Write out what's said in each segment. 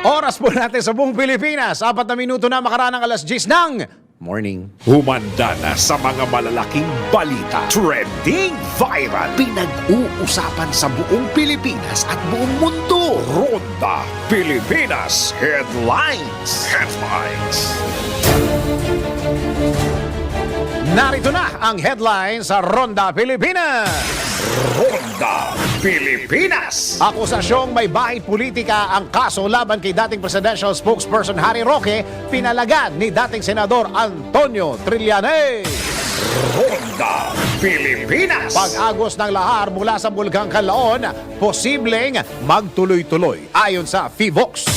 Oras po natin sa buong Pilipinas. 4 na minuto na makaraan ng alas 10 ng morning. Humanda na sa mga malalaking balita. Trending viral. Pinag-uusapan sa buong Pilipinas at buong mundo. Ronda Pilipinas Headlines. Narito na ang headlines sa Ronda Pilipinas. Ronda Pilipinas. Akusasyong may bahid politika ang kaso laban kay dating presidential spokesperson Harry Roque, pinalagad ni dating senador Antonio Trillanes. Ronda Pilipinas. Pag-agos ng lahar mula sa Bulgang Canlaon, posibleng magtuloy-tuloy ayon sa FIVOX.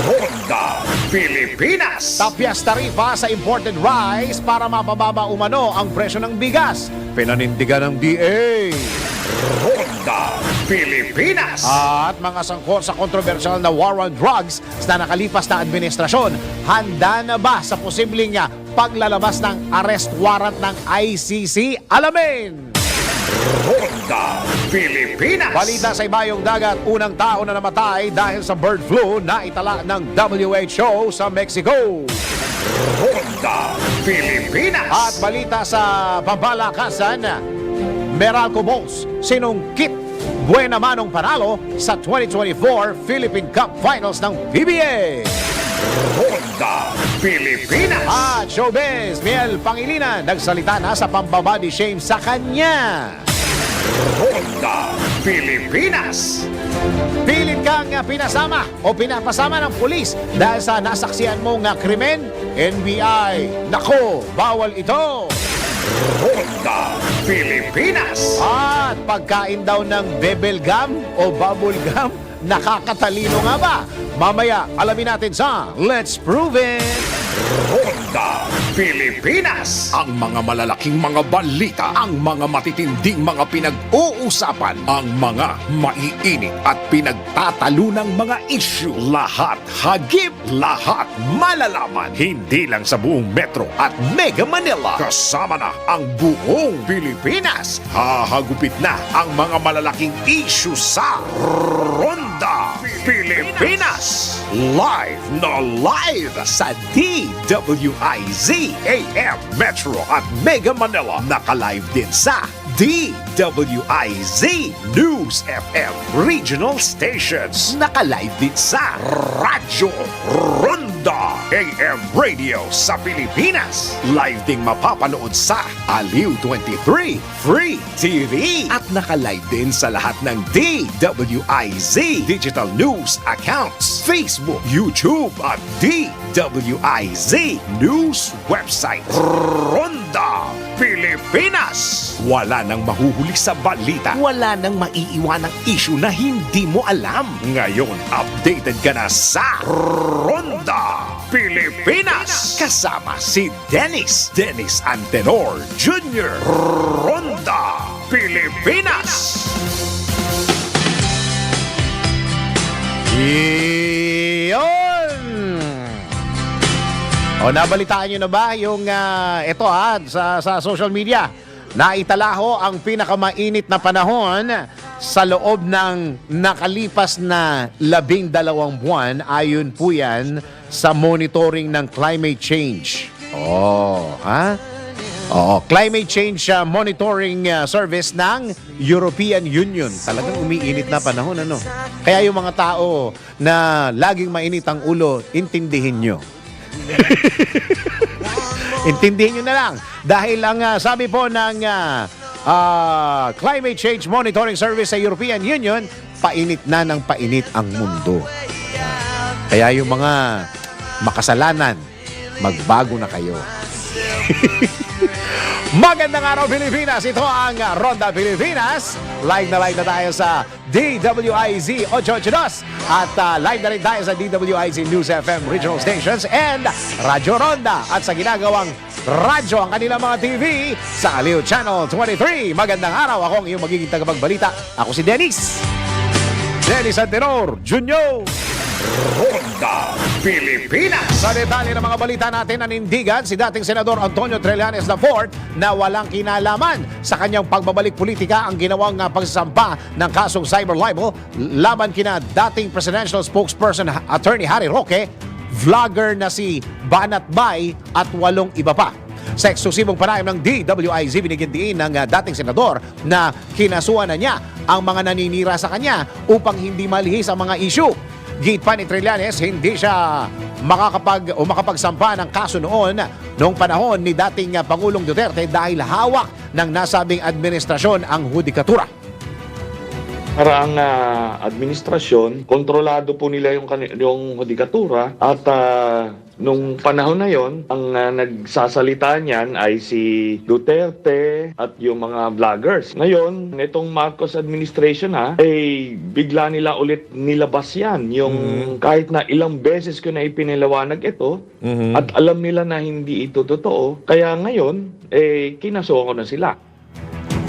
Ronda Pilipinas. Tapyas tarifa sa imported rice para mapababa umano ang presyo ng bigas. Pinanindigan ng DA. Ronda Pilipinas. At mga sangkot sa kontrobersyal na war on drugs na nakalipas na administrasyon, handa na ba sa posibleng paglalabas ng arrest warrant ng ICC? Alamin! Ronda Pilipinas. Balita sa ibayong dagat, unang tao na namatay dahil sa bird flu na itala ng WHO sa Mexico. Ronda Pilipinas. At balita sa pambalakasan, Meralco Bulls sinungkit buena manong panalo sa 2024 Philippine Cup Finals ng PBA. Ronda Pilipinas. At showbiz, Miel Pangilinan nagsalita na sa pambabody shame sa kanya. Ronda Pilipinas. Pilit kang pinasama o pinapasama ng pulis dahil sa nasaksihan mong krimen? NBI, nako, bawal ito. Ronda Pilipinas. At pagkain daw ng bebel gum o bubble gum, nakakatalino nga ba? Mamaya, alamin natin sa Let's Prove It! Ronda Pilipinas. Ang mga malalaking mga balita, ang mga matitinding mga pinag-uusapan, ang mga maiinit at pinagtatalunang mga issue. Lahat hagip, lahat malalaman. Hindi lang sa buong Metro at Mega Manila. Kasama na ang buong Pilipinas. Hahagupit na ang mga malalaking issue sa Ronda Pilipinas. Live na live sa DWIZ AM Metro at Mega Manila. Naka-live din sa DWIZ News FM Regional Stations. Naka-live din sa Radyo Ronda AM Radio sa Pilipinas. Live ding mapapanood sa Aliw 23 Free TV. At naka-live din sa lahat ng DWIZ Digital News accounts, Facebook, YouTube at DWIZ News website. Ronda Pilipinas. Wala nang mahuhuli sa balita. Wala nang maiiwanang issue na hindi mo alam. Ngayon, updated ka na sa Ronda Pilipinas. Kasama si Dennis Antenor Jr. Ronda Pilipinas. Iyon! O nabalitaan nyo na ba yung ito sa social media? Naitalaho ang pinakamainit na panahon sa loob ng nakalipas na 12 buwan. Ayon po yan sa monitoring ng climate change. Climate Change Monitoring Service ng European Union. Talagang umiinit na panahon, ano? Kaya yung mga tao na laging mainit ang ulo, intindihin nyo. Intindihin nyo na lang. Dahil ang sabi po ng Climate Change Monitoring Service sa European Union, painit na ng painit ang mundo. Kaya yung mga makasalanan, magbago na kayo. Magandang araw Pilipinas, ito ang Ronda Pilipinas. Live na tayo sa DWIZ 882 at live na rin tayo sa DWIZ News FM Regional Stations and Radyo Ronda at sa ginagawang radyo ang kanilang mga TV sa Aliw Channel 23. Magandang araw, ako ang iyong magiging tagapagbalita. Ako si Dennis Antenor Jr. Ronda Pilipinas. Sa detalye ng mga balita natin, nanindigan si dating Senador Antonio Trillanes IV na walang kinalaman sa kanyang pagbabalik politika ang ginawang pagsasampa ng kasong cyber libel laban kina dating presidential spokesperson Attorney Harry Roque, vlogger na si Banat Bay at 8 iba pa. Sa eksklusibong panayam ng DWIZ, binigyan din ng dating senador na kinasuhan na niya ang mga naninira sa kanya upang hindi malihis ang mga issue. Git pa ni Trillanes, hindi siya makapagsampa ng kaso noong panahon ni dating Pangulong Duterte dahil hawak ng nasabing administrasyon ang hudikatura. Para ang administrasyon, kontrolado po nila yung hudikatura at nung panahon na yon, ang nagsasalita niyan ay si Duterte at yung mga vloggers. Ngayon, itong Marcos administration bigla nila ulit nilabas yan. Yung kahit na ilang beses ko na ipinaliwanag ito at alam nila na hindi ito totoo, kaya ngayon, kinasuhan ko na sila.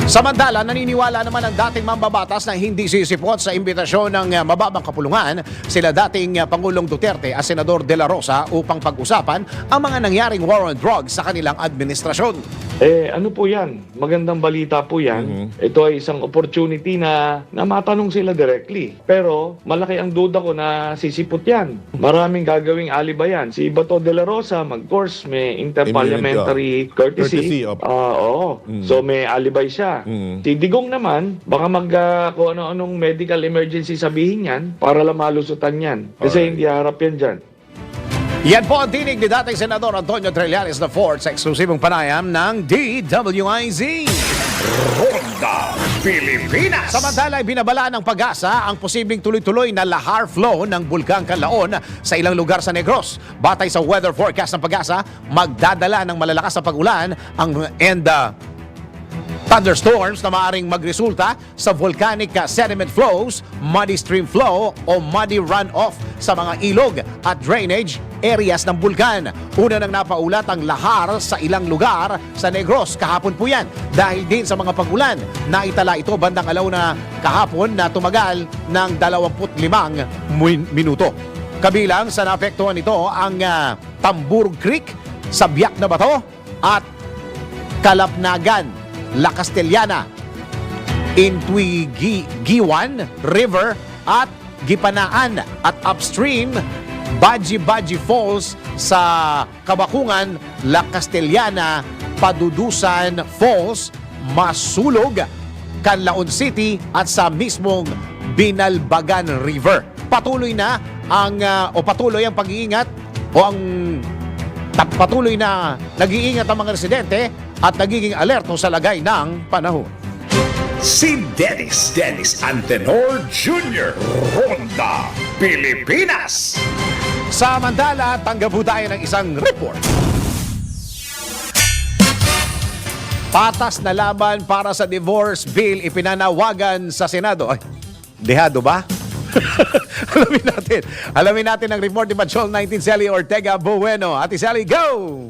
Samantala, naniniwala naman ang dating mambabatas na hindi sisipot sa imbitasyon ng mababang kapulungan sila dating Pangulong Duterte at Senador De La Rosa upang pag-usapan ang mga nangyaring war on drugs sa kanilang administrasyon. Ano po yan? Magandang balita po yan. Ito ay isang opportunity na matanong sila directly. Pero malaki ang duda ko na sisipot yan. Maraming gagawing alibay yan. Si Bato De La Rosa, mag-course, may interparliamentary courtesy. Oo. So may alibay siya. Si Digong naman, baka kung ano-anong medical emergency sabihin yan para lang malusutan yan. Kasi hindi harap yan dyan. Yan po ang tinig ni dating Senador Antonio Trillanes IV sa eksklusibong panayam ng DWIZ. Ronda Pilipinas. Samantala, binabala ng Pag-asa ang posibleng tuloy-tuloy na lahar flow ng Bulkang Canlaon sa ilang lugar sa Negros. Batay sa weather forecast ng Pag-asa, magdadala ng malalakas na pag-ulan and thunderstorms na maaaring magresulta sa volcanic sediment flows, muddy stream flow o muddy runoff sa mga ilog at drainage areas ng bulkan. Una nang napaulat ang lahar sa ilang lugar sa Negros kahapon po yan. Dahil din sa mga pag-ulan, naitala ito bandang alauna kahapon na tumagal ng 25 minuto. Kabilang sa naapektuhan nito ang Tamburog Creek, Sabiak na Bato at Kalapnagan, La Castellana, Intuigiwan River at Gipanaan at upstream Baji Falls sa Kabakungan, La Castellana, Padudusan Falls, Masulog, Canlaon City at sa mismong Binalbagan River. Patuloy ang pag-iingat patuloy na nag-iingat ang mga residente at nagiging alerto sa lagay ng panahon. Si Dennis Antenor Jr. Ronda Pilipinas. Samantala, tanggap po tayo ng isang report. Patas na laban para sa divorce bill ipinanawagan sa Senado. Ay, dehado ba? Alamin natin ang report ni Patrol 19 Sally Ortega Bueno. Ate Sally, go!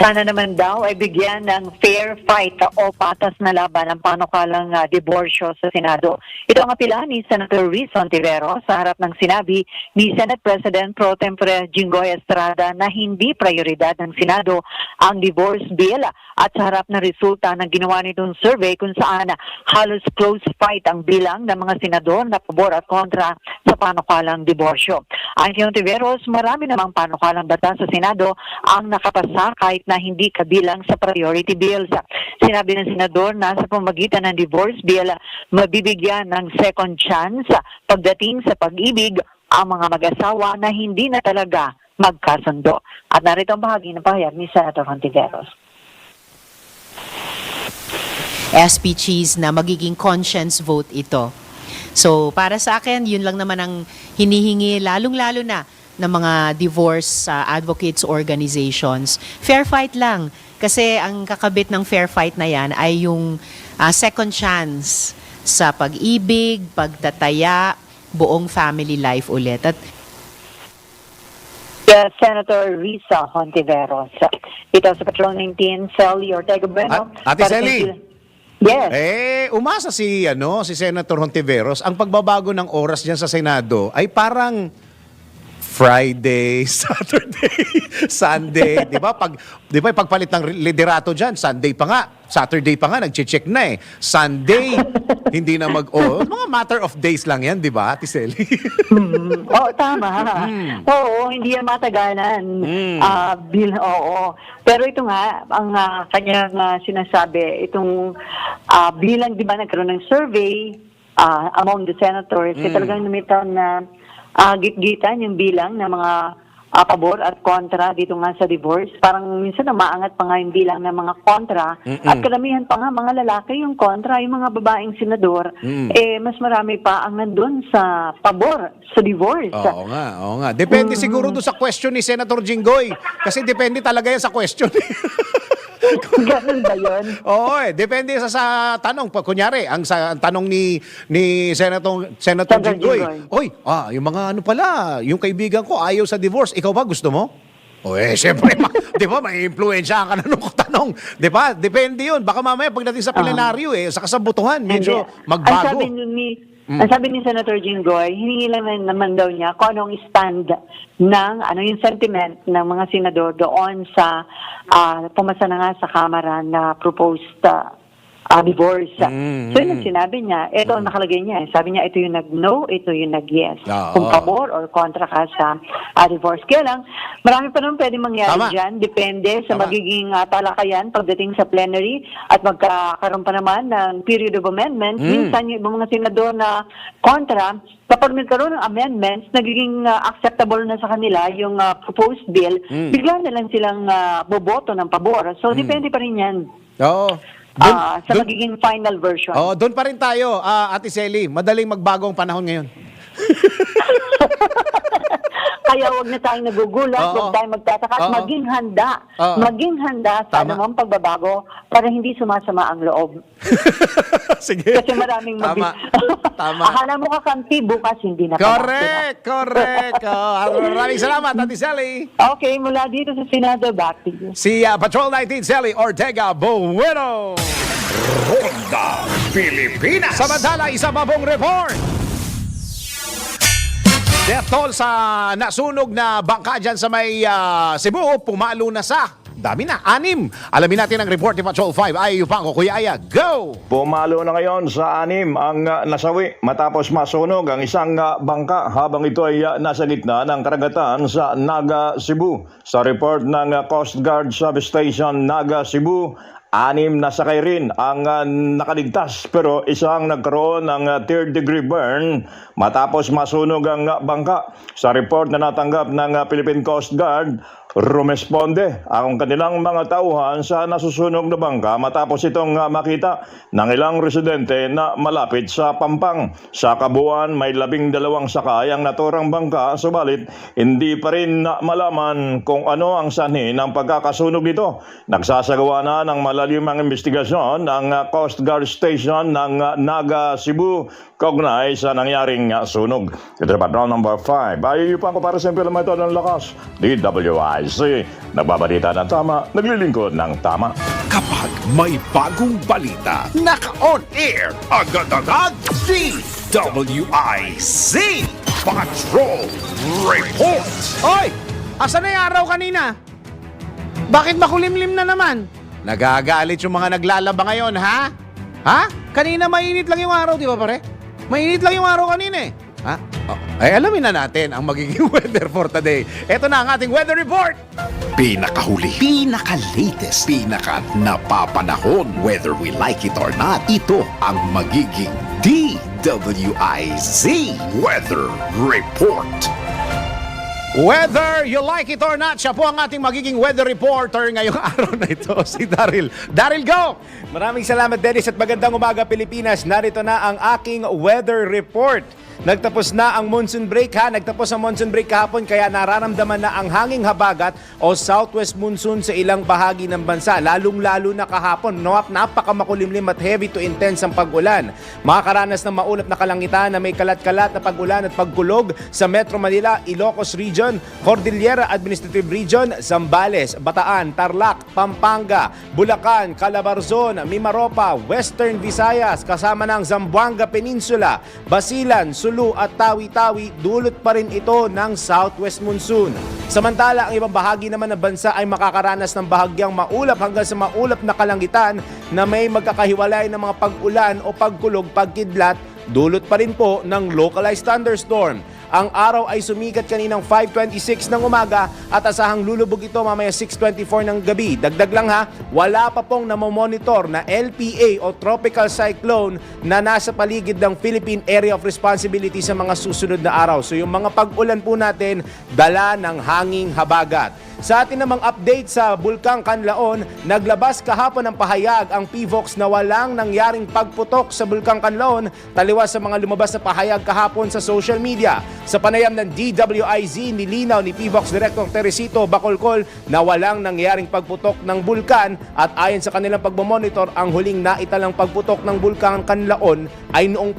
Sana naman daw ay bigyan ng fair fight o patas na laban ang panukalang diborsyo sa Senado. Ito ang apela ni Senator Riz Ontiveros sa harap ng sinabi ni Senate President Pro Tempore Jinggoy Estrada na hindi prioridad ng Senado ang divorce bill at sa harap ng resulta ng ginawa nitong survey kung saan halos close fight ang bilang ng mga senador na pabor at kontra sa panukalang diborsyo. Ang Ontiveros, marami namang panukalang batas sa Senado ang nakapasa kahit na hindi kabilang sa priority bills. Sinabi ng senador na sa pamagitan ng divorce bill, mabibigyan ng second chance pagdating sa pag-ibig ang mga mag-asawa na hindi na talaga magkasundo. At narito ang bahagi ng pahayag ni Senator Ontiveros. SP Cheese na magiging conscience vote ito. So para sa akin, yun lang naman ang hinihingi lalong-lalo na ng mga divorce advocates organizations. Fair fight lang. Kasi ang kakabit ng fair fight na yan ay yung second chance sa pag-ibig, pagtataya, buong family life ulit. At Senator Risa Hontiveros. Ito sa Patrol 19, Sally Ortega Bueno. Ate Sally. Yes. Umasa si Senator Hontiveros, ang pagbabago ng oras diyan sa Senado ay parang Friday, Saturday, Sunday, 'di ba? Pagpalit ng liderato diyan, Sunday pa nga, Saturday pa nga nagche-check na eh. Sunday hindi na mga matter of days lang 'yan, 'di ba, Tiseli? Oo, tama. Oo, hindi yan matagalan. Oo. Pero ito nga, ang kanyang sinasabi, itong bilang, di ba, nagkaroon ng survey among the senators, talagang lumitaw na gitgitan yung bilang ng mga pabor at kontra dito nga sa divorce. Parang minsan na maangat pa nga yung bilang ng mga kontra at karamihan pa nga mga lalaki yung kontra, yung mga babaeng senador, mas marami pa ang nandun sa pabor sa divorce. Oo nga. Depende siguro doon sa question ni Senator Jinggoy. Kasi depende talaga yan sa question. Ganun ba yun? Oo depende sa tanong. Kunyari, ang tanong ni Senator Jinggoy, yung mga yung kaibigan ko ayaw sa divorce, ikaw ba gusto mo? Siyempre, di ba, may impluensya ka na nung tanong. Di ba? Depende yun. Baka mamaya pagdating sa plenaryo, sa kasabutuhan, medyo magbago. Ang sabi ni Senator Jinggoy, hiningi lang naman daw niya kung anong stand ng yung sentiment ng mga senador doon sa pumasa na nga sa Kamara na proposed divorce. So yun ang sinabi niya. Ito ang nakalagay niya. Sabi niya, ito yung nag-no, ito yung nag-yes. Kung pabor or kontra ka sa divorce. Kaya lang, marami pa naman pwede mangyari dyan. Depende sa magiging talakayan pagdating sa plenary at magkakaroon pa naman ng period of amendment. Minsan yung ibang mga senador na kontra, kapag nagkaroon ng amendments, nagiging acceptable na sa kanila yung proposed bill, bigla na lang silang boboto ng pabor. So, depende pa rin yan. Oo. Sa magiging final version. Doon pa rin tayo, Ate Sally. Madaling magbago ang panahon ngayon. Kaya huwag na tayong nagugulat, huwag tayong magtataka at maging handa. Maging handa sa anumang pagbabago para hindi sumasama ang loob. Sige. Kasi maraming Tama. Akala mo kakampi, bukas hindi na. Correct. Maraming salamat, Ate Sally. Okay, mula dito sa Senado, back to you. Si Patrol 19 Sally Ortega Bueno. Ronda Pilipinas. Samantala, isa pa pong report. Death toll sa nasunog na bangka dyan sa may Cebu, pumalo na sa dami na, 6. Alamin natin ang report ni Patrol 5. Ay, Yupango, Kuya Aya, go! Pumalo na ngayon sa 6 ang nasawi matapos masunog ang isang bangka habang ito ay nasa gitna ng karagatan sa Naga, Cebu. Sa report ng Coast Guard Substation Naga, Cebu, 6 na sakay rin ang nakaligtas pero isang nagkaroon ng third-degree burn matapos masunog ang bangka. Sa report na natanggap ng Philippine Coast Guard, rumesponde ang kanilang mga tauhan sa nasusunog na bangka matapos itong makita ng ilang residente na malapit sa Pampang. Sa kabuuan, may 12 sakay ang naturang bangka, subalit hindi pa rin malaman kung ano ang sanhi ng pagkakasunog nito. Nagsasagawa na ng malalimang investigasyon ang Coast Guard Station ng Naga, Cebu kaugnay sa nangyaring sunog. Ito na Patrol number 5. Ayupan ko para sa implemento ng lakas. DWIC. Nagbabalita ng tama, naglilingkod ng tama. Kapag may bagong balita, naka-on air, agad-agad, DWIC Patrol Report. Oy! Asan na yung araw kanina? Bakit makulimlim na naman? Nagagalit yung mga naglalaba ngayon, ha? Ha? Kanina mainit lang yung araw, di ba pare? Mainit lang yung araw kanina eh. Ha? Ay, alamin na natin ang magiging weather for today. Ito na ang ating weather report. Pinakahuli, pinaka-latest, pinaka-napapanahon, whether we like it or not, ito ang magiging DWIZ Weather Report. Whether you like it or not, siya po ang ating magiging weather reporter ngayong araw na ito, si Daryl. Daryl, go! Maraming salamat, Dennis, at magandang umaga, Pilipinas. Narito na ang aking weather report. Nagtapos na ang monsoon break Nagtapos ang monsoon break kahapon kaya nararamdaman na ang hanging habagat o southwest monsoon sa ilang bahagi ng bansa. Lalong-lalo na kahapon. Napakamakulimlim at heavy to intense ang pag-ulan. Makakaranas ng maulap na kalangitan na may kalat-kalat na pag-ulan at pagkulog sa Metro Manila, Ilocos Region, Cordillera Administrative Region, Zambales, Bataan, Tarlac, Pampanga, Bulacan, Calabarzon, Mimaropa, Western Visayas, kasama ng Zamboanga Peninsula, Basilan, Sulu at Tawi-Tawi, dulot pa rin ito ng southwest monsoon. Samantala, ang ibang bahagi naman ng bansa ay makakaranas ng bahagyang maulap hanggang sa maulap na kalangitan na may magkakahiwalay ng mga pag-ulan o pagkulog, pagkidlat, dulot pa rin po ng localized thunderstorm. Ang araw ay sumikat kaninang 5:26 ng umaga at asahang lulubog ito mamaya 6:24 ng gabi. Dagdag lang ha, wala pa pong namomonitor na LPA o Tropical Cyclone na nasa paligid ng Philippine Area of Responsibility sa mga susunod na araw. So yung mga pag-ulan po natin, dala ng hanging habagat. Sa atin namang update sa Bulkang Kanlaon, naglabas kahapon ng pahayag ang PVOX na walang nangyaring pagputok sa Bulkang Kanlaon taliwas sa mga lumabas na pahayag kahapon sa social media. Sa panayam ng DWIZ, nilinaw ni PVOX Director Teresito Bacolcol na walang nangyaring pagputok ng bulkan at ayon sa kanilang pagmamonitor, ang huling naitalang pagputok ng Bulkang Kanlaon ay noong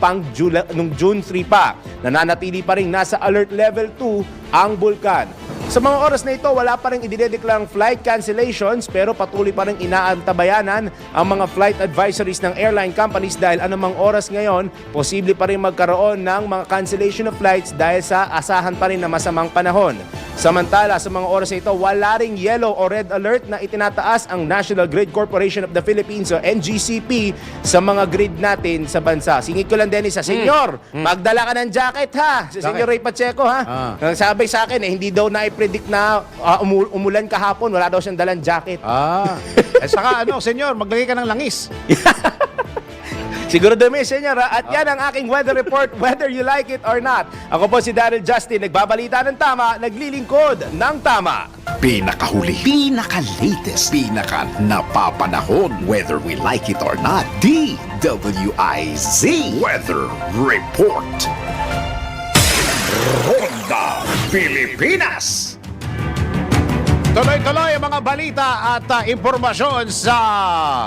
June 3 pa. Nananatili pa rin nasa alert level 2 ang bulkan. Sa mga oras na ito, wala pa rin idinedeklarang flight cancellations pero patuloy pa rin inaantabayanan ang mga flight advisories ng airline companies dahil anumang oras ngayon, posible pa rin magkaroon ng mga cancellation of flights dahil sa asahan pa rin na masamang panahon. Samantala, sa mga oras na ito, wala ring yellow o red alert na itinataas ang National Grid Corporation of the Philippines o NGCP sa mga grid natin sa bansa. Singit ko lang, Dennis, sa senyor, magdala ka ng jacket ha. Si Senyor Ray Pacheco ha. Sabi sa akin, hindi daw na-predict na umulan kahapon, wala daw siyang dalang jacket. Saka senyor, maglagay ka ng langis. Siguro dami, senyor ha? At yan ang aking weather report, whether you like it or not. Ako po si Daryl Justin, nagbabalita ng tama, naglilingkod ng tama. Pinakahuli, pinaka-latest, pinaka-napapanahon, whether we like it or not, DWIZ Weather Report. Ronda Pilipinas. Tuloy-tuloy ang mga balita at impormasyon sa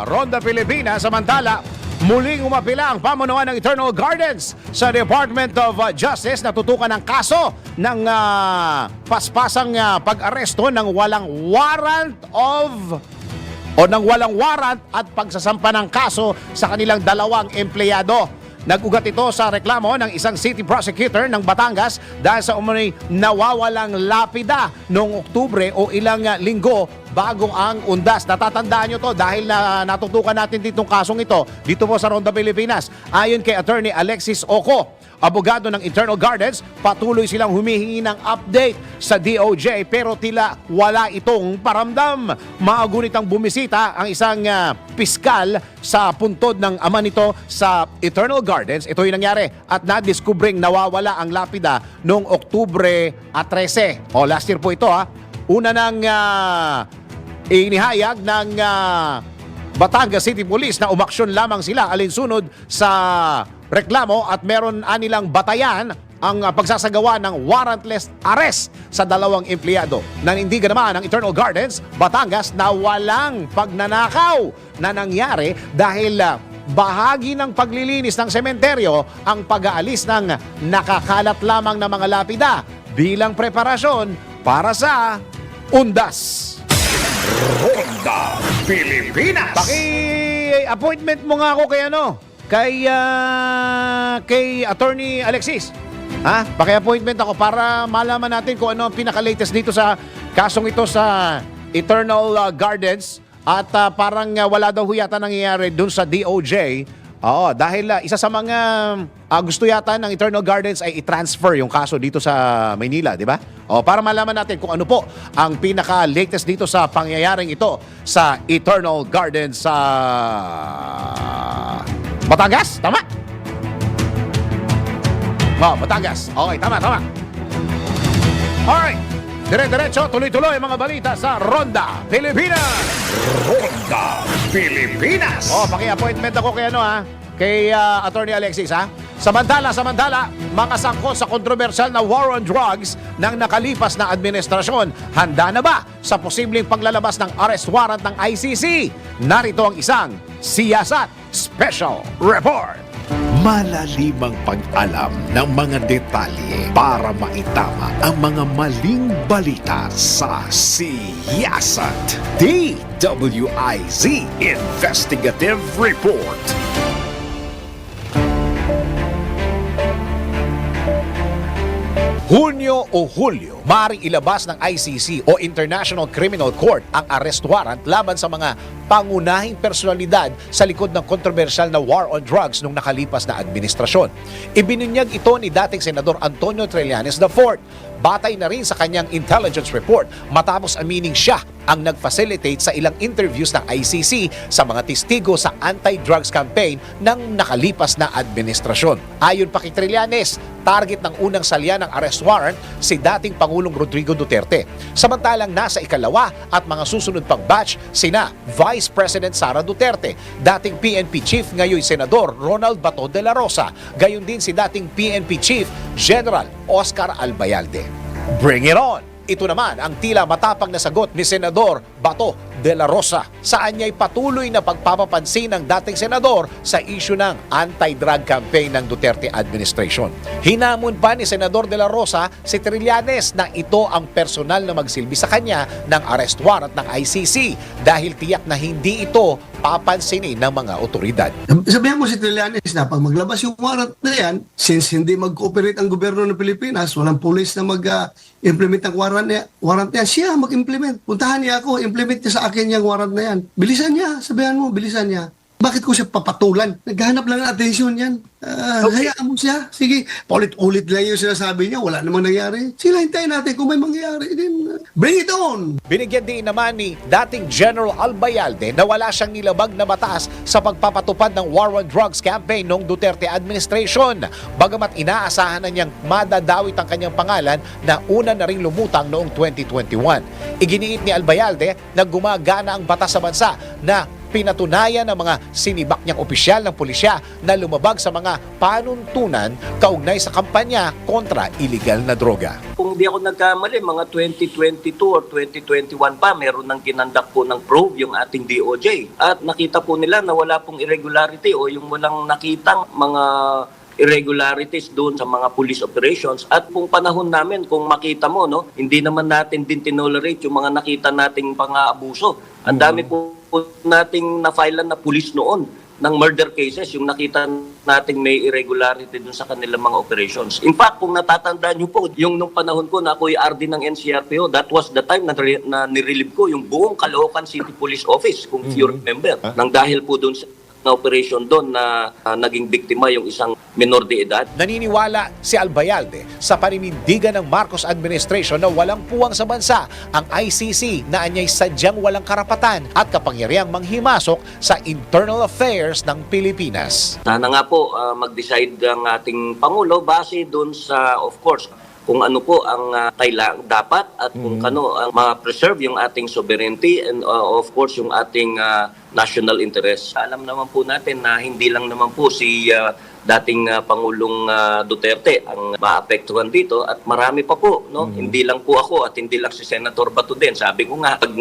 Ronda Pilipinas. Samantala, muling umapila ang pamunuan ng Eternal Gardens sa Department of Justice na tutukan ng kaso ng paspasang pag-aresto ng walang warrant at pagsasampa ng kaso sa kanilang dalawang empleyado. Nag-ugat ito sa reklamo ng isang city prosecutor ng Batangas dahil sa umano'y nawawalang lapida noong Oktubre o ilang linggo bago ang undas. Natatandaan nyo to dahil natutukan natin ditong kasong ito dito po sa Ronda Pilipinas. Ayon kay Attorney Alexis Oco, abogado ng Eternal Gardens, patuloy silang humihingi ng update sa DOJ pero tila wala itong paramdam. Maagunit ang bumisita ang isang piskal sa puntod ng ama nito sa Eternal Gardens. Ito yung nangyari at nadiskubring nawawala ang lapida noong Oktubre 13. Last year po ito ha. Una nang inihayag ng Batangas City Police na umaksyon lamang sila alinsunod sa reklamo at meron anilang batayan ang pagsasagawa ng warrantless arrest sa dalawang empleyado. Nanindigan naman ng Eternal Gardens, Batangas na walang pagnanakaw na nangyari dahil bahagi ng paglilinis ng sementeryo ang pag-aalis ng nakakalat lamang na mga lapida bilang preparasyon para sa undas. Ronda Pilipinas. Paki-appointment mo nga ako kay Attorney Alexis. Ha? Paki-appointment ako para malaman natin kung ano ang pinaka-latest dito sa kasong ito sa Eternal Gardens at parang wala daw yata nangyayari dun sa DOJ. Dahil isa sa mga gusto yata ng Eternal Gardens ay i-transfer yung kaso dito sa Maynila, di ba? Para malaman natin kung ano po ang pinaka-latest dito sa pangyayaring ito sa Eternal Gardens sa Batangas? Tama? Batangas. Okay, tama. Alright. Dire-diretso, tuloy-tuloy ang mga balita sa Ronda Pilipinas. Ronda Pilipinas. Paki-appointment ako kay Attorney Alexis ha. Samantala, mga sangkot sa kontrobersyal na war on drugs ng nakalipas na administrasyon, handa na ba sa posibleng paglalabas ng arrest warrant ng ICC? Narito ang isang Siyasat Special Report. Malalimang pag-alam ng mga detalye para maitama ang mga maling balita sa Siyasat. DWIZ Investigative Report. Hunyo o Hulyo, maaaring ilabas ng ICC o International Criminal Court ang arrest warrant laban sa mga pangunahing personalidad sa likod ng kontrobersyal na war on drugs nung nakalipas na administrasyon. Ibinunyag ito ni dating Senador Antonio Trillanes IV. Batay na rin sa kanyang intelligence report matapos amining siya ang nag-facilitate sa ilang interviews ng ICC sa mga testigo sa anti-drugs campaign ng nakalipas na administrasyon. Ayon pa kay Trillanes, target ng unang salya ng arrest warrant si dating Pangulong Rodrigo Duterte. Samantalang nasa ikalawa at mga susunod pang batch sina Vice President Sara Duterte, dating PNP Chief ngayon Senador Ronald Bato de la Rosa, gayon din si dating PNP Chief General Oscar Albayalde. Bring it on! Ito naman ang tila matapang na sagot ni Senador Bato de la Rosa. Saan niya'y patuloy na pagpapapansin ng dating senador sa issue ng anti-drug campaign ng Duterte administration. Hinamon pa ni Senador de la Rosa si Trillanes na ito ang personal na magsilbi sa kanya ng arrest warrant ng ICC dahil tiyak na hindi ito papansinin ng mga otoridad. Sabihan mo si Trillanes na pag maglabas yung warrant na yan, since hindi mag-cooperate ang gobyerno ng Pilipinas, walang pulis na mag-implement ang warrant na yan, siya mag-implement. Puntahan niya ako, implement niya sa akin yung warrant na yan. Bilisan niya, sabihan mo, bilisan niya. Bakit ko siya papatulan? Naghahanap lang ng atensyon yan. Hayaan mo siya. Sige, paulit-ulit lang yung sinasabi niya. Wala namang nangyari. Sila hintayin natin kung may mangyari. Then, bring it on! Binigyan din naman ni dating General Albayalde na wala siyang nilabag na batas sa pagpapatupad ng War on Drugs campaign ng Duterte administration. Bagamat inaasahan na niyang madadawit ang kanyang pangalan na una na ring lumutang noong 2021. Iginiit ni Albayalde na gumagana ang batas sa bansa na pinatunayan ng mga sinibak niyang opisyal ng pulisya na lumabag sa mga panuntunan kaugnay sa kampanya kontra iligal na droga. Kung di ako nagkamali, mga 2022 or 2021 pa, meron nang kinandak po ng probe yung ating DOJ. At nakita po nila na wala pong irregularity o yung walang nakitang mga irregularities doon sa mga police operations. At kung panahon namin, kung makita mo, no, hindi naman natin din tinolerate yung mga nakita nating pang-aabuso. Ang dami po nating na-filean na police noon ng murder cases, yung nakita nating may irregularity dun sa kanilang mga operations. In fact, kung natatandaan nyo po, yung nung panahon ko na ako'y RD ng NCRPO, that was the time na nirelieve ko yung buong Caloocan City Police Office, kung you remember, nang dahil po dun sa na operation doon na naging biktima yung isang minor de edad. Naniniwala si Albayalde sa paninindigan ng Marcos administration na walang puwang sa bansa ang ICC na anyay sadyang walang karapatan at kapangyarihang manghimasok sa internal affairs ng Pilipinas. Sana nga po mag-decide ang ating Pangulo base doon sa, of course, kung ano po ang kailangan dapat at kung ano ang ma-preserve yung ating sovereignty and of course yung ating national interest. Alam naman po natin na hindi lang naman po si dating Pangulong Duterte ang maapektuhan dito at marami pa po, no? Hindi lang po ako at hindi lang si Senator Bato din. Sabi ko nga, pag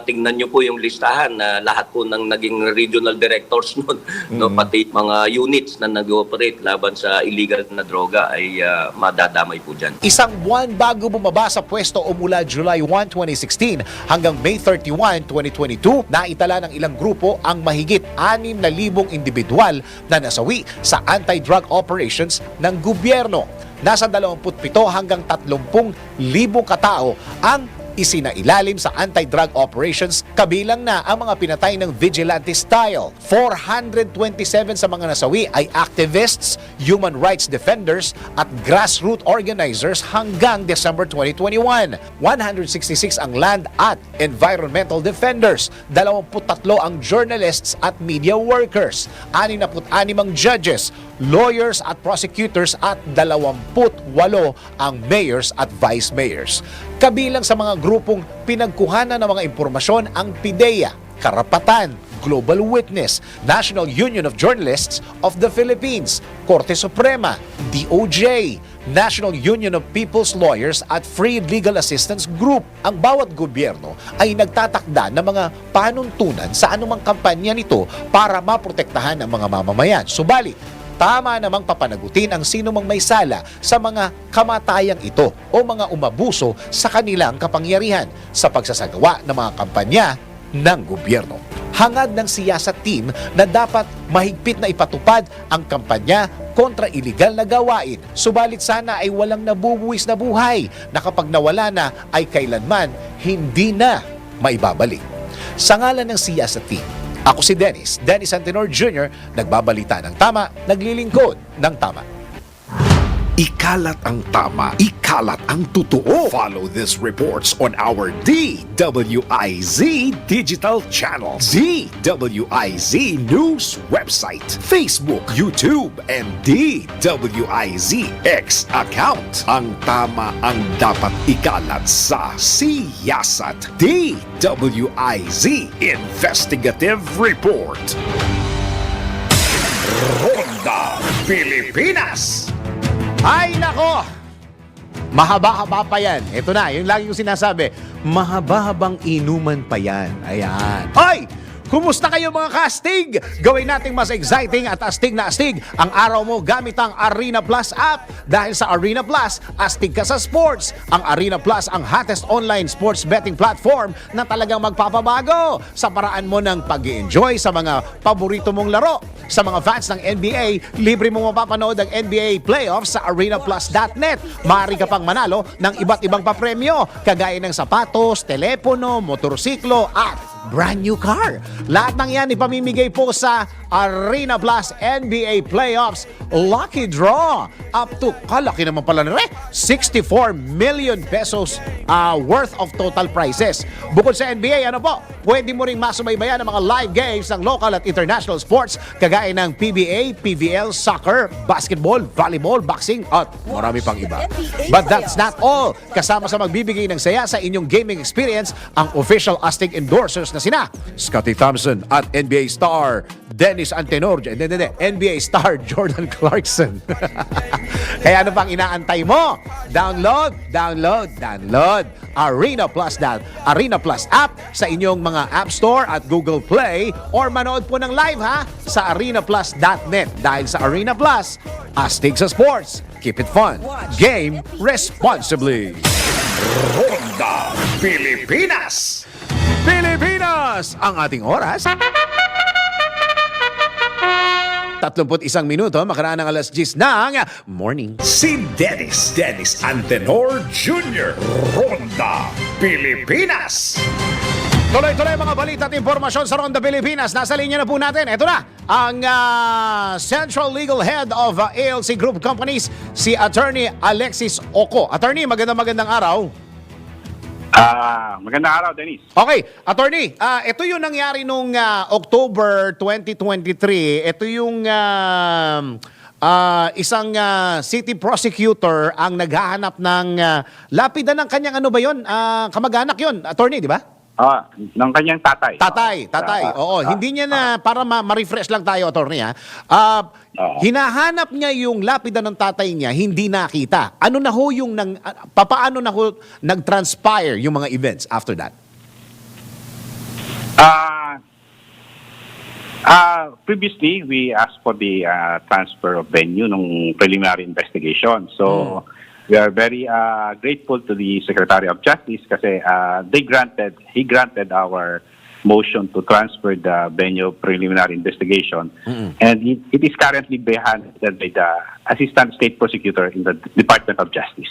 tingnan niyo po yung listahan na lahat po ng naging regional directors noon, no, pati mga units na nag-ooperate laban sa illegal na droga ay madadamay po diyan. Isang buwan bago bumaba sa pwesto o mula July 1, 2016 hanggang May 31, 2022, naitala ng ilang grupo ang mahigit 6,000 individual na nasawi sa anti-drug operations ng gobyerno. Nasa 27 hanggang 30,000 katao ang isinailalim sa anti-drug operations, kabilang na ang mga pinatay ng vigilante style. 427 sa mga nasawi ay activists, human rights defenders at grassroots organizers hanggang December 2021. 166 ang land at environmental defenders, 23 ang journalists at media workers, 66 ang judges, lawyers at prosecutors at 28 ang mayors at vice mayors. Kabilang sa mga grupong pinagkuhanan ng mga impormasyon ang PIDEA, Karapatan, Global Witness, National Union of Journalists of the Philippines, Korte Suprema, DOJ, National Union of People's Lawyers at Free Legal Assistance Group. Ang bawat gobyerno ay nagtatakda ng mga panuntunan sa anumang kampanya nito para maprotektahan ang mga mamamayan. Subalit, tama namang papanagutin ang sino mang may sala sa mga kamatayang ito o mga umabuso sa kanilang kapangyarihan sa pagsasagawa ng mga kampanya ng gobyerno. Hangad ng siyasat team na dapat mahigpit na ipatupad ang kampanya kontra iligal na gawain. Subalit sana ay walang nabubuwis na buhay na kapag nawala na ay kailanman hindi na maibabalik. Sa ngalan ng siyasat team, ako si Dennis Antenor Jr., nagbabalita ng tama, naglilingkod ng tama. Ikalat ang tama, ikalat ang totoo. Follow these reports on our DWIZ digital channel, DWIZ News website, Facebook, YouTube, and DWIZ X account. Ang tama ang dapat ikalat sa siyasat. DWIZ Investigative Report. Ronda Pilipinas. Ay nako! Mahaba-haba pa yan. Ito na, yung lagi ko sinasabi, mahaba-habang inuman pa yan. Ayan. Ay! Kumusta kayo mga kastig? Gawin nating mas exciting at astig na astig ang araw mo gamit ang Arena Plus app. Dahil sa Arena Plus, astig ka sa sports. Ang Arena Plus ang hottest online sports betting platform na talagang magpapabago sa paraan mo ng pag-enjoy sa mga paborito mong laro. Sa mga fans ng NBA, libre mo mapapanood ang NBA playoffs sa arenaplus.net. Maaari ka pang manalo ng iba't ibang papremyo, kagaya ng sapatos, telepono, motorsiklo at brand new car. Lahat ng yan ipamimigay po sa Arena Plus NBA Playoffs Lucky Draw. Up to, kalaki naman pala na 64 million pesos worth of total prizes. Bukod sa NBA, ano po? Pwede mo ring masubaybayan ang mga live games ng local at international sports kagaya ng PBA, PVL, soccer, basketball, volleyball, boxing at marami pang iba. But that's not all. Kasama sa magbibigay ng saya sa inyong gaming experience ang official Astig endorsers na sina Scottie Thompson at NBA star Dennis Antenor, NBA star Jordan Clarkson. Kaya ano pang inaantay mo? Download Arena Plus app sa inyong mga App Store at Google Play or manood po ng live sa arenaplus.net. Dahil sa Arena Plus, astig sa sports. Keep it fun. Game responsibly. Ronda Pilipinas. Pilipinas! Ang ating oras. 31 minuto, makaraan ng alas 10 ng morning. Si Dennis Antenor Jr. Ronda Pilipinas. Tuloy-tuloy mga balita at impormasyon sa Ronda Pilipinas. Nasa linya na po natin. Ito na ang Central Legal Head of ALC Group Companies, si Attorney Alexis Oco. Attorney, magandang araw. Magandang araw, Dennis. Okay, Attorney, ito yung nangyari nung October 2023. Ito yung isang city prosecutor ang naghahanap ng lapida ng kanyang ano ba yun? Kamag-anak yun, Attorney, di ba? Ng kanyang tatay. Tatay. Oo, hindi niya na, para ma-refresh lang tayo, Attorney, hinahanap niya yung lapida ng tatay niya, hindi nakita. Ano na ho yung, papaano na ho nag-transpire yung mga events after that? Previously, we asked for the transfer of venue ng preliminary investigation. So, we are very grateful to the Secretary of Justice kasi he granted our motion to transfer the venue preliminary investigation. And it is currently being handled by the Assistant State Prosecutor in the Department of Justice.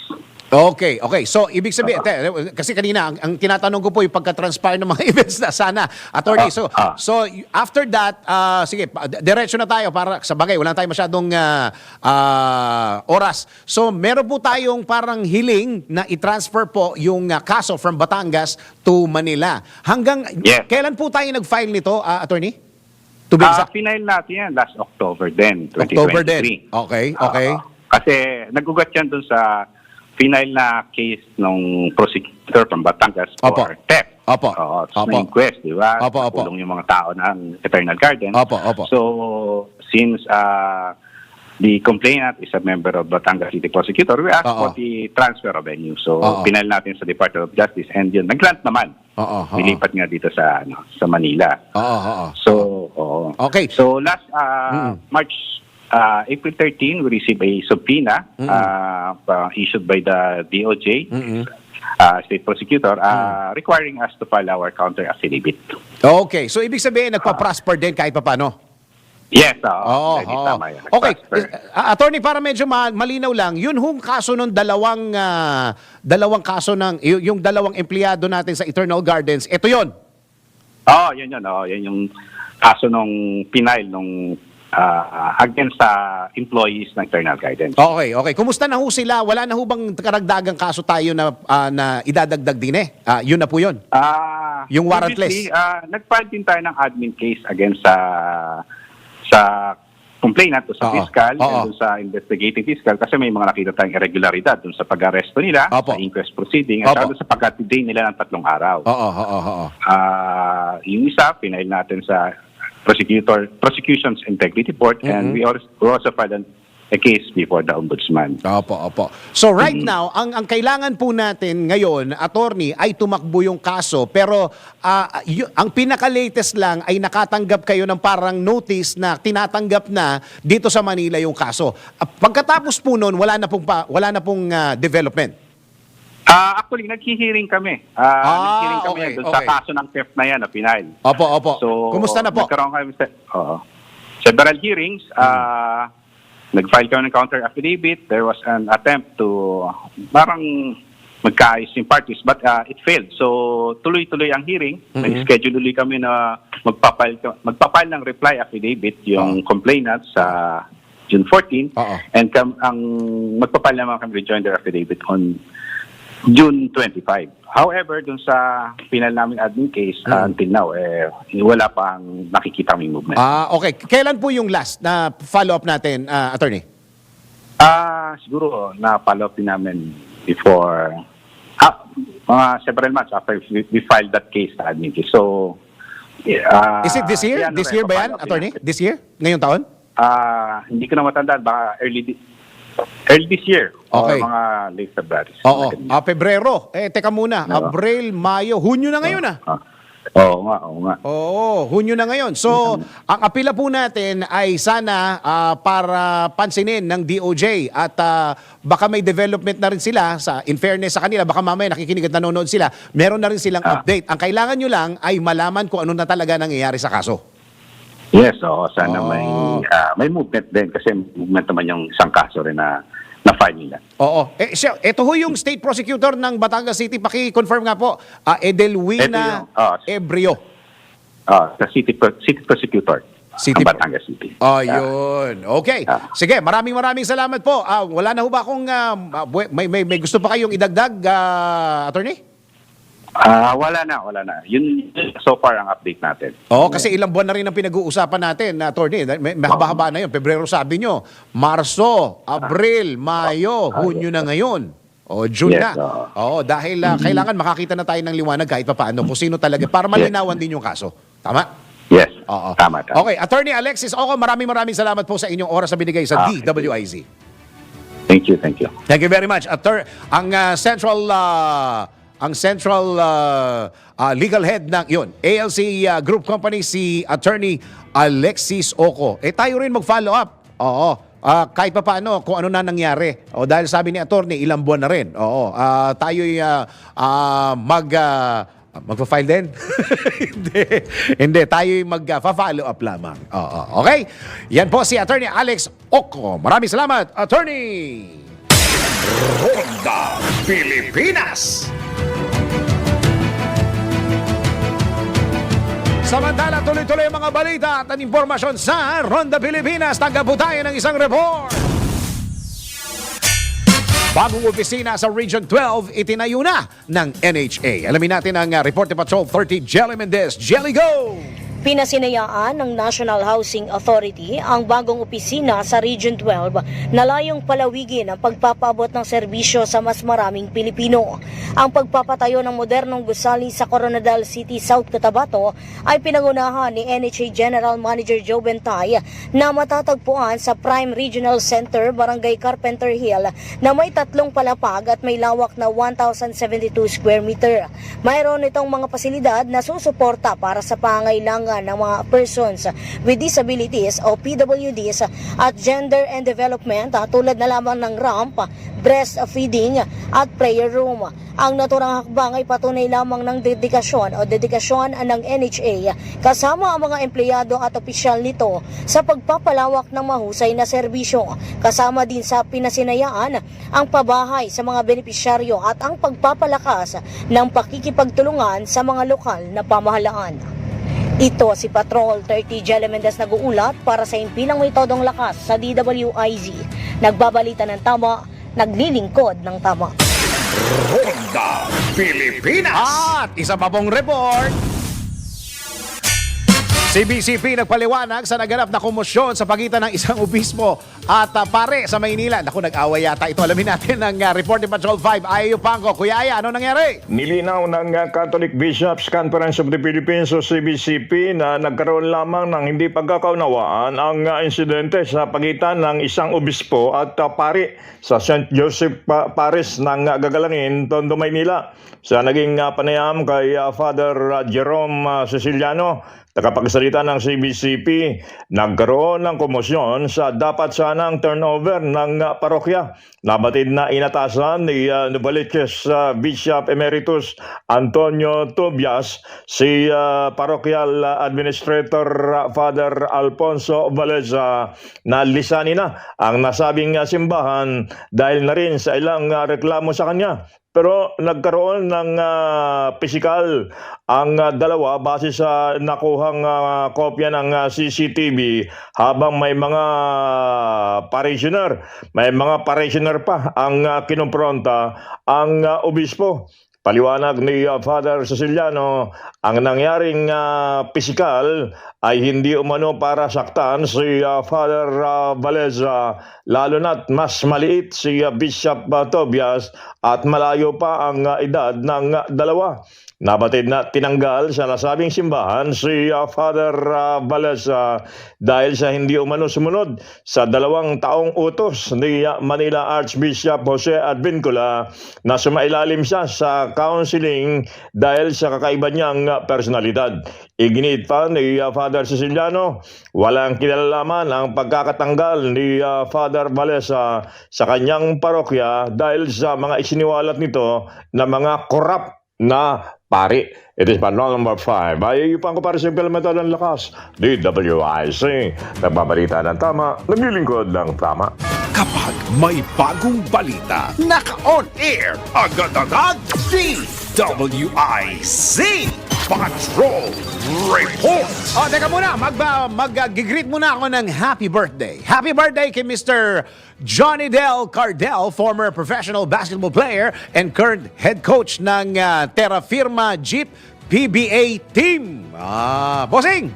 Okay. So, ibig sabihin, kasi kanina, ang tinatanong ko po yung pagka-transpire ng mga events na sana, Attorney. So, after that, sige, diretso na tayo para sa bagay, wala tayong masyadong oras. So, meron po tayong parang hiling na i-transfer po yung kaso from Batangas to Manila. Hanggang, kailan po tayo nag-file nito, Attorney? To be exact. Final natin yan last October din, 2023. October din. Okay. Kasi nag-ugat yan dun sa final na case ng prosecutor from Batangas for theft. Sa inquest, di ba? Kulong yung mga tao ng Eternal Garden. So, since the complainant is a member of Batangas City Prosecutor, we asked for the transfer of venue. So, final natin sa Department of Justice and yun, nag-grant naman. Nilipat nga dito sa Manila. So, okay. So, last April 13, we received a subpoena issued by the DOJ state prosecutor requiring us to file our counter affidavit. Okay, so ibig sabihin nagpa-prosper din kahit paano. Yes, Oo. tama yan. Okay, Nag-prosper. attorney, para medyo malinaw lang, yun hong kaso ng dalawang kaso ng yung dalawang empleyado natin sa Eternal Gardens, ito yon. Yun. Yan yung kaso nung pinail nung against sa employees ng Eternal Gardens. Okay. Kumusta na ho sila? Wala na ho bang karagdagang kaso tayo na idadagdag din eh? Yun na po yun. Yung warrantless. Nag-file din tayo ng admin case against sa complainant o sa fiscal and sa investigating fiscal kasi may mga nakita tayong irregularidad dun sa pag-aresto nila, sa inquest proceeding, at saka sa pag-delay nila ng 3 araw. Yung isa, pinail natin sa Prosecution's Integrity Board and we also filed a case before the Ombudsman. Opo. So right now, ang kailangan po natin ngayon, attorney, ay tumakbo yung kaso. Pero ang pinaka-latest lang ay nakatanggap kayo ng parang notice na tinatanggap na dito sa Manila yung kaso. Pagkatapos po noon, wala na pong development. Actually, naghihiring kami. Naghihiring kami doon sa kaso ng theft na yan, na pinail. Opo. So, kumusta na po? Nagkaroon kami several hearings. Nag-file kami ng counter affidavit. There was an attempt to parang magkaayos yung parties but it failed. So tuloy-tuloy ang hearing. Nag-schedule ulit kami na magpapile ng reply affidavit yung complainant sa June 14 and ang magpapile naman kami rejoinder affidavit on June 25. However, dun sa final namin admin case, until now, wala pang nakikita kaming movement. Okay. Kailan po yung last na follow-up natin, attorney? Siguro, na-follow up din namin before, mga several months after we filed that case sa admin case. So, is it this year? This year ba yan, attorney? This year? Ngayong taon? Hindi ko na matandaan. Baka early this year. Okay. O mga late February. Pebrero. Teka muna. Abril, Mayo, Hunyo na ngayon Oo nga. Hunyo na ngayon. So, ang apila po natin ay sana para pansinin ng DOJ at baka may development na rin sila in fairness sa kanila, baka mamaya nakikinig at nanonood sila, meron na rin silang update. Ang kailangan nyo lang ay malaman kung ano na talaga nangyayari sa kaso. Yes, sana may movement din kasi movement naman yung isang kaso rin na file nila. Ito ho yung state prosecutor ng Batangas City. Paki-confirm nga po, Edelwina Ebrio. Sa city prosecutor ng Batangas City. Yun. Okay. Sige, maraming salamat po. Wala na ho ba akong may gusto pa kayong idagdag, attorney? Wala na. Yun so far ang update natin. Kasi ilang buwan na rin ang pinag-uusapan natin, attorney. May haba-haba na yun. Pebrero sabi nyo, Marso, Abril, Mayo, Hunyo na ngayon. June na. Dahil kailangan makakita na tayo ng liwanag kahit pa paano kung sino talaga para malinawan din yung kaso. Tama? Yes. Tama. Okay, Attorney Alexis Oco, maraming salamat po sa inyong oras na binigay sa DWIZ. Thank you. Thank you very much. Ang central legal head ng ALC Group Company, si Attorney Alexis Oco. Tayo rin mag-follow up. Kahit pa paano kung ano na nangyari. Dahil sabi ni Attorney, ilang buwan na rin. Tayo'y magpa-file din? Hindi. Tayo'y mag-follow up lamang. Okay? Yan po si Attorney Alex Oco. Maraming salamat, Attorney! Ronda Pilipinas. Samantala, tuloy-tuloy ang mga balita at ang impormasyon sa Ronda Pilipinas. Tanggap po tayo ng isang report. Bagong opisina sa Region 12, itinayo na ng NHA. Alamin natin ang Report ni Patrol 30, Jelly Mendez. Jelly, go! Pinasinayaan ng National Housing Authority ang bagong opisina sa Region 12 na layong palawigin ang pagpapaabot ng serbisyo sa mas maraming Pilipino. Ang pagpapatayo ng modernong gusali sa Coronadal City, South Cotabato ay pinangunahan ni NHA General Manager Joe Bentay na matatagpuan sa Prime Regional Center, Barangay Carpenter Hill na may 3 palapag at may lawak na 1,072 square meter. Mayroon itong mga pasilidad na susuporta para sa pangailangan pangangailangan ng mga persons with disabilities o PWDs at gender and development tulad na lamang ng ramp, breastfeeding at prayer room. Ang naturang hakbang ay patunay lamang ng dedikasyon ng NHA kasama ang mga empleyado at opisyal nito sa pagpapalawak ng mahusay na serbisyo, kasama din sa pinasinayaan ang pabahay sa mga benepisyaryo at ang pagpapalakas ng pakikipagtulungan sa mga lokal na pamahalaan. Ito si Patrol 30 Jelle Mendez nag-uulat para sa Impilang May Todong Lakas sa DWIZ. Nagbabalita ng tama, naglilingkod ng tama. Ronda Pilipinas. At isa pa pong report. Si BCP nagpaliwanag sa naganap na komosyon sa pagitan ng isang obispo at pare sa Maynila. Naku, nag-away yata ito. Alamin natin ng report ni Patrol 5, Ayo Pangko. Kuya Aya, ano nangyari? Nilinaw ng Catholic Bishops Conference of the Philippines o CBCP na nagkaroon lamang ng hindi pagkakaunawaan ang insidente sa pagitan ng isang obispo at pari sa St. Joseph Parish ng Gagalangin, Tondo, Maynila. Sa naging panayam kay Father Jerome Ceciliano, tagapagsalita ng CBCP, nagkaroon ng komosyon sa dapat sanang turnover ng parokya. Nabatid na inatasan ni Novaliches Bishop Emeritus Antonio Tobias si Parochial Administrator Father Alfonso Valeza na lisanin na ang nasabing simbahan dahil na rin sa ilang reklamo sa kanya. Pero nagkaroon ng pisikal ang dalawa base sa nakuhang kopya ng CCTV habang may mga parishioner pa ang kinumpronta ang obispo. Paliwanag ni Father Ceciliano, ang nangyaring pisikal ay hindi umano para saktan si Father Valeza, lalo na't mas maliit si Bishop Tobias at malayo pa ang edad ng dalawa. Nabatid na tinanggal sa nasabing simbahan si Father Valeza dahil sa hindi umano sumunod sa 2 taong utos ni Manila Archbishop Jose Advincula na sumailalim siya sa counseling dahil sa kakaiba niyang personalidad. Iginit pa ni Father Ceciliano, walang kinalalaman ang pagkakatanggal ni Father Valeza sa kanyang parokya dahil sa mga isiniwalat nito na mga korap na pari. It is Patrol number 5. Ay pang para sa implementar ng lakas. DWIC. Nagbabalita ng tama, naglilingkod ng tama. Kapag may bagong balita, naka-on air, agad-agad, DWIZ Patrol Report. O, teka muna, mag-greet muna ako ng happy birthday. Happy birthday kay Mr. Johnny Del Cardel, former professional basketball player and current head coach ng Terra Firma Jeep PBA team. Bossing!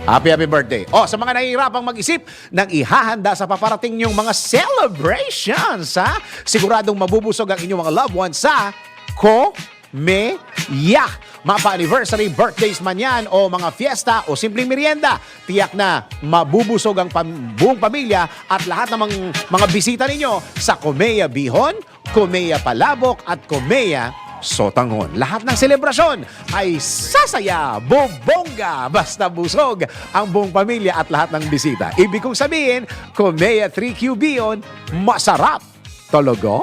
Happy birthday. O, sa mga nahihirapang mag-isip ng ihahanda sa paparating nyong mga celebrations, siguradong mabubusog ang inyong mga loved ones sa Comeya. Mapa-anniversary, birthdays man yan o mga fiesta o simpleng merienda, tiyak na mabubusog ang buong pamilya at lahat ng mga bisita ninyo sa Comeya Bihon, Comeya Palabok at Comeya Sotangon. Lahat ng selebrasyon ay sasaya, bobongga, basta busog ang buong pamilya at lahat ng bisita. Ibig kong sabihin, Comeya 3Q Bihon, masarap talaga.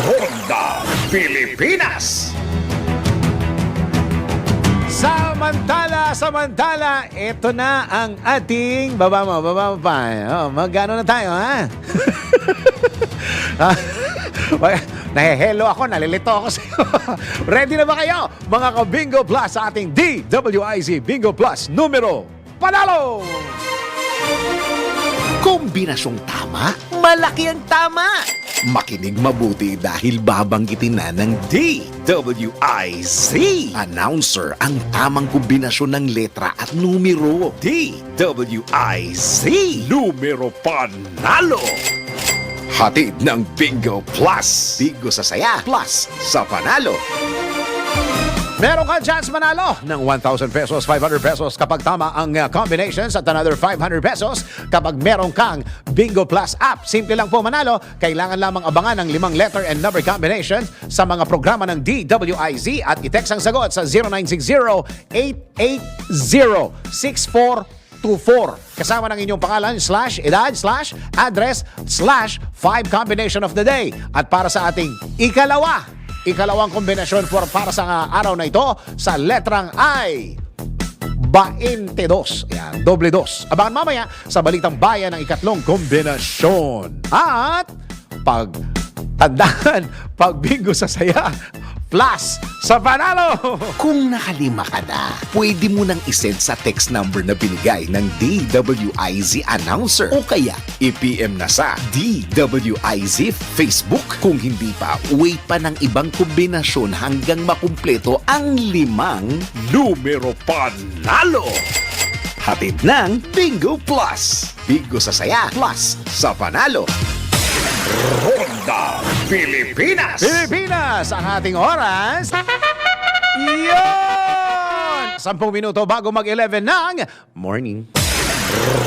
Ronda Pilipinas. Samantala, ito na ang ating baba mo pa. Magano na tayo, ha? Nahihelo ako, nalilito ako sa'yo. Ready na ba kayo, mga ka-Bingo Plus sa ating DWIZ Bingo Plus numero panalo? Kombinasyong tama, Malaki ang tama! makinig mabuti dahil babanggitin na ng DWIZ. Announcer ang tamang kombinasyon ng letra at numero. DWIZ. Numero panalo. Hatid ng Bingo Plus. Bingo sa saya, plus sa panalo. Meron kang chance manalo ng 1,000 pesos, 500 pesos kapag tama ang combinations at another 500 pesos kapag meron kang Bingo Plus app. Simple lang po manalo. Kailangan lamang abangan ang 5 letter and number combinations sa mga programa ng DWIZ at i-text ang sagot sa 0960-880-6424. Kasama ng inyong pangalan, /edad, /address, /5 combination of the day. At para sa ating ikalawang kombinasyon para sa araw na ito sa letrang I, 22. Yan, doble dos. Abangan mamaya sa Balitang Bayan ng ikatlong kombinasyon. At tandaan, pag bingo sa saya, plus sa panalo! Kung nakalima ka na, pwede mo nang isend sa text number na binigay ng DWIZ announcer o kaya i-PM na sa DWIZ Facebook. Kung hindi pa, wait pa ng ibang kombinasyon hanggang makumpleto ang 5 numero panalo. Hatid ng Bingo Plus. Bingo sa saya plus sa panalo. Ronda Pilipinas! Pilipinas, ang ating oras. Yon! 10 minuto bago mag-11 ng morning.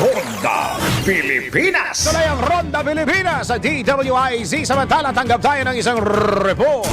Ronda Pilipinas! Tuloy ang Ronda Pilipinas sa DWIZ. Samantala, tanggap tayo ng isang report.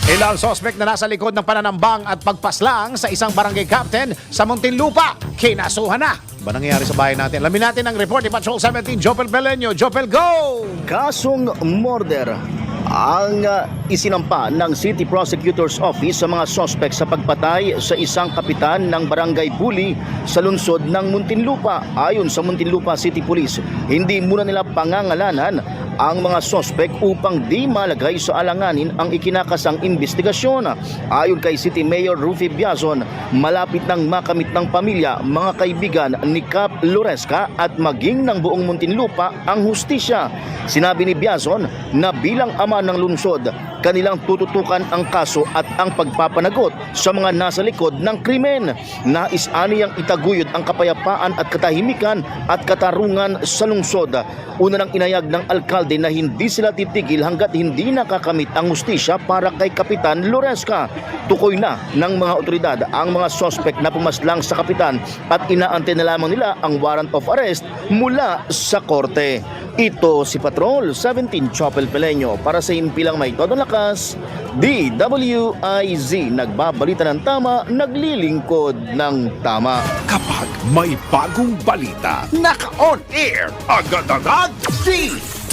Ilang sospek na nasa likod ng pananambang at pagpaslang sa isang barangay captain sa Muntinlupa, kinasuhan na. Ba nangyayari sa bahay natin? Alamin natin ang report ni Patrol 17, Jopel Peleño. Jopel, go! Kasong murder ang isinampa ng City Prosecutor's Office sa mga sospek sa pagpatay sa isang kapitan ng Barangay Buli sa lungsod ng Muntinlupa. Ayon sa Muntinlupa City Police, hindi muna nila pangangalanan ang mga sospek upang di malagay sa alanganin ang ikinakasang investigasyon. Ayon kay City Mayor Rufy Biazon, malapit nang makamit ng pamilya, mga kaibigan ni Cap Loresca at maging ng buong Muntinlupa ang hustisya. Sinabi ni Biazon na bilang ama ng lungsod, kanilang tututukan ang kaso at ang pagpapanagot sa mga nasa likod ng krimen. Nais aniyang itaguyod ang kapayapaan at katahimikan at katarungan sa lungsod. Una nang inayag ng alkalde na hindi sila titigil hanggat hindi nakakamit ang hustisya para kay Kapitan Loresca. Tukoy na ng mga otoridad ang mga sospek na pumaslang sa kapitan at inaantay na lamang nila ang warrant of arrest mula sa korte. Ito si Patrol 17 Chopel Peleño para sa Himpilang May Todong Lakas, DWIZ. Nagbabalita ng tama, naglilingkod ng tama. Kapag may bagong balita, naka-on air, agad-agad, DWIZ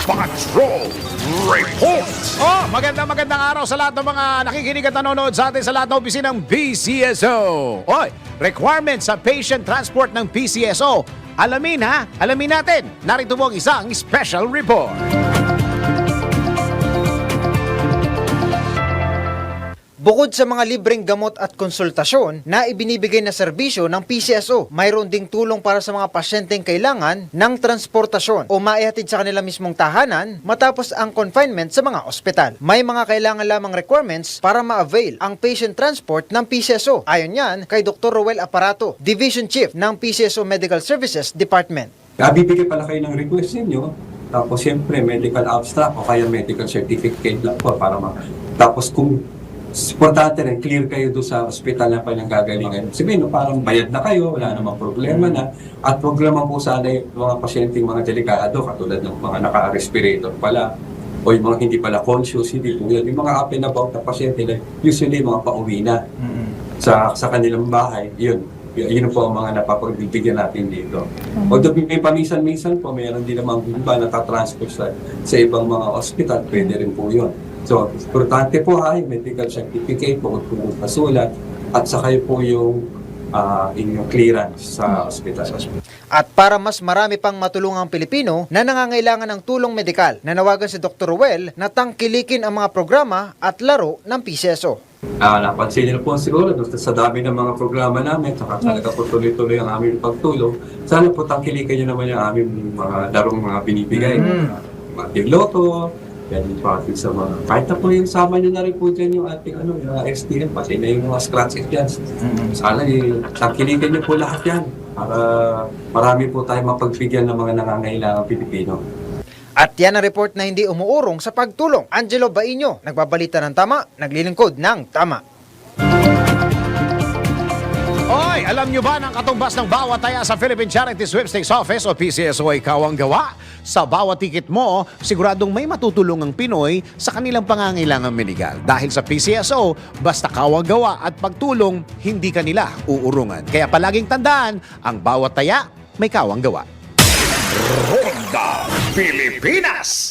Patrol Report. Oh, magandang araw sa lahat ng mga nakikinig at nanonood sa atin sa lahat ng opisinang PCSO. Oy, requirements sa patient transport ng PCSO. Alamin natin. Narito po ang isang special report. Bukod sa mga libreng gamot at konsultasyon na ibinibigay na serbisyo ng PCSO, mayroon ding tulong para sa mga pasyenteng kailangan ng transportasyon o maihatid sa kanila mismong tahanan matapos ang confinement sa mga ospital. May mga kailangan lamang requirements para ma-avail ang patient transport ng PCSO. Ayon yan kay Dr. Roel Aparato, Division Chief ng PCSO Medical Services Department. Bibigay pala kayo ng request ninyo, tapos siyempre medical abstract o kaya medical certificate lang po para tapos kung importante rin, clear kayo doon sa ospital na pinanggagalingan. Sabihin, parang bayad na kayo, wala namang problema na. At huwag naman po sana yung mga pasyenteng mga delikado, katulad ng mga naka-respirator pala, o yung mga hindi pala conscious, hindi po yun. Yung mga up and about na pasyente, usually mga pauwi na sa kanilang bahay, yun po ang mga napapagbibigyan natin dito. Although may paminsan-minsan po, mayroon din naman iba natatransport sa ibang mga ospital, pwede rin po yun. So, importante po ay medical certificate, bukod po yung pasulat, at saka po yung inyong clearance sa ospital. At para mas marami pang matulungang Pilipino na nangangailangan ng tulong medikal, nanawagan si Dr. Ruel na tangkilikin ang mga programa at laro ng PCSO. Napansin niyo po siguro sa dami ng mga programa namin, saka talaga po tuloy-tuloy ang aming pagtulong. Sana po tangkilikin niyo naman yung aming mga larong mga binibigay. Mga Tigloto, yan yung profit sa mga. Kahit na po yung sama nyo na rin po dyan yung ating yung STM, pati na yung mga scratches dyan. Sana tangkilikin niyo po lahat yan para marami po tayo mapagbigyan ng mga nangangailangang Pilipino. At yan ang report na hindi umuurong sa pagtulong. Angelo Baino, nagbabalita ng tama, naglilingkod ng tama. Oy, alam nyo ba ng katumbas ng bawat taya sa Philippine Charity Sweepstakes Office o PCSO ay kawang gawa? Sa bawat ticket mo, siguradong may matutulong ang Pinoy sa kanilang pangangailangang medical. Dahil sa PCSO, basta kawang gawa at pagtulong, hindi kanila uurungan. Kaya palaging tandaan, ang bawat taya may kawang gawa. Ronda Pilipinas.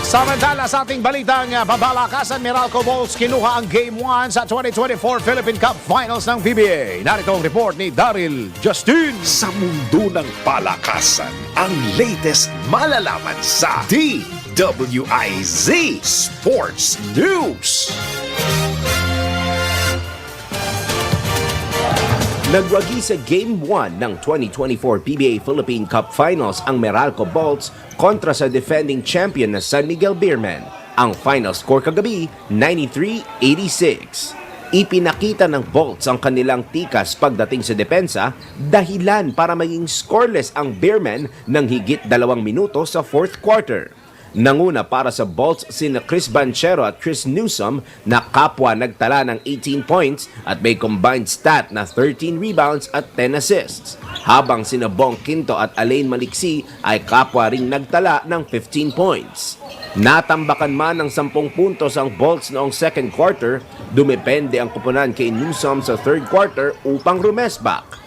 Samantala sa ating balitang pabalakasan, Meralco Bulls kinuha ang Game 1 sa 2024 Philippine Cup Finals ng PBA. Narito ang report ni Daryl Justin. Sa mundo ng palakasan, ang latest malalaman sa DWIZ Sports News. Nagwagi sa Game 1 ng 2024 PBA Philippine Cup Finals ang Meralco Bolts kontra sa defending champion na San Miguel Beermen. Ang final score kagabi, 93-86. Ipinakita ng Bolts ang kanilang tikas pagdating sa depensa, dahilan para maging scoreless ang Beermen ng higit 2 minuto sa fourth quarter. Nanguna para sa Bolts sina Chris Banchero at Chris Newsom na kapwa nagtala ng 18 points at may combined stat na 13 rebounds at 10 assists. Habang sina Bong Quinto at Alain Maliksi ay kapwa ring nagtala ng 15 points. Natambakan man ng 10 puntos ang Bolts noong second quarter, dumepende ang kupunan kay Newsom sa third quarter upang rumesbak.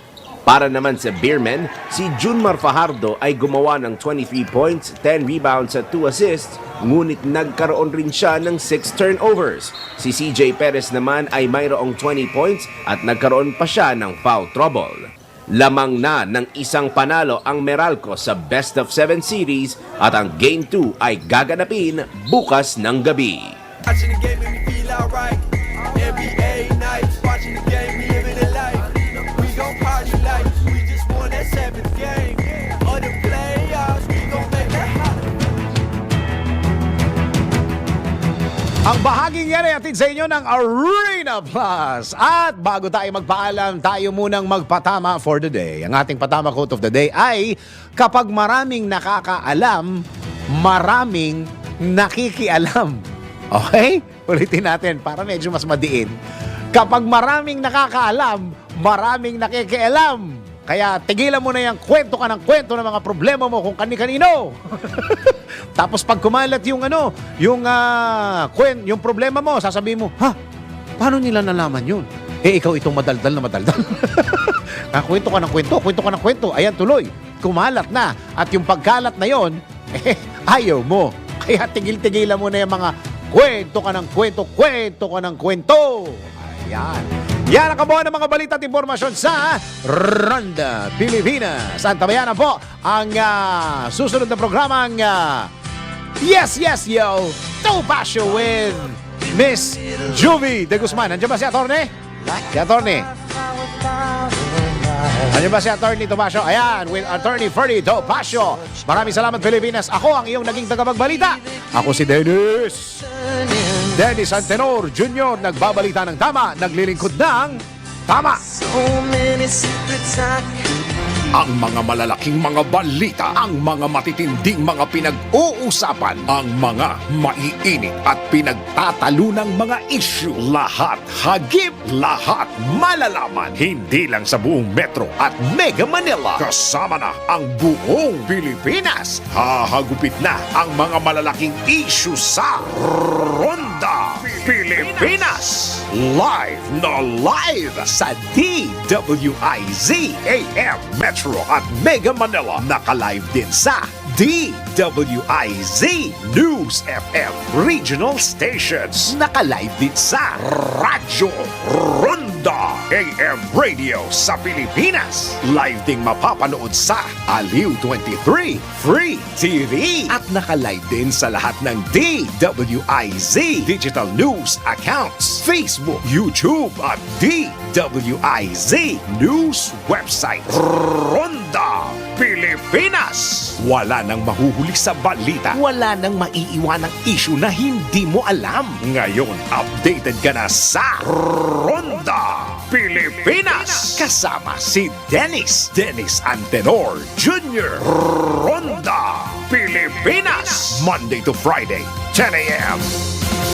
Para naman sa Beermen, si Junmar Fajardo ay gumawa ng 23 points, 10 rebounds at 2 assists, ngunit nagkaroon rin siya ng 6 turnovers. Si CJ Perez naman ay mayroong 20 points at nagkaroon pa siya ng foul trouble. Lamang na ng isang panalo ang Meralco sa Best of 7 series at ang Game 2 ay gaganapin bukas ng gabi. Ang bahaging yan ay atid sa inyo ng Arena Plus. At bago tayo magpaalam, tayo munang magpatama for the day. Ang ating patama quote of the day ay, kapag maraming nakakaalam, maraming nakikialam. Okay? Ulitin natin para medyo mas madiin. Kapag maraming nakakaalam, maraming nakikialam. Kaya tigilan mo na yung kwento ka ng kwento ng mga problema mo kung kani-kanino. Tapos pag kumalat yung yung problema mo, sasabihin mo, ha? Paano nila nalaman yun? Eh ikaw itong madaldal na madaldal. Kwento ka ng kwento. Ayan tuloy, kumalat na. At yung pagkalat na yon, ayaw mo. Kaya tigil-tigilan mo na yung mga kwento ka ng kwento. Ayan. Yan ang kabuuan ng mga balita at impormasyon sa Ronda Pilipinas. Antabayanan po ang susunod na programang Yes, Yo! Topacio with Miss Juvie de Guzman. Nandiyan ba si Atty.? Nandiyan ba si Atty. Topacio? Ayan, with Atty. Ferdy Topacio. Maraming salamat, Pilipinas. Ako ang iyong naging tagapagbalita. Ako si Dennis Antenor Jr. Nagbabalita ng tama, naglilingkod ng tama. Ang mga malalaking mga balita, ang mga matitinding mga pinag-uusapan, ang mga maiinit at pinagtatalunang mga issue. Lahat hagip, lahat malalaman. Hindi lang sa buong Metro at Mega Manila. Kasama na ang buong Pilipinas. Hahagupit na ang mga malalaking issue sa Ronda Pilipinas. Live na live sa DWIZ AM Metro at Mega Manila. Naka-live din sa DWIZ News FM Regional Stations. Naka-live din sa Radyo Ronda AM Radio sa Pilipinas. Live ding mapapanood sa Aliw 23 Free TV. At naka-live din sa lahat ng DWIZ Digital News accounts, Facebook, YouTube at DWIZ News website. Ronda Pilipinas. Wala nang mahuhuli sa balita. Wala nang maiiwanang issue na hindi mo alam. Ngayon, updated ka na sa Ronda Pilipinas. Kasama si Dennis Antenor Jr. Ronda Pilipinas! Monday to Friday, 10 a.m.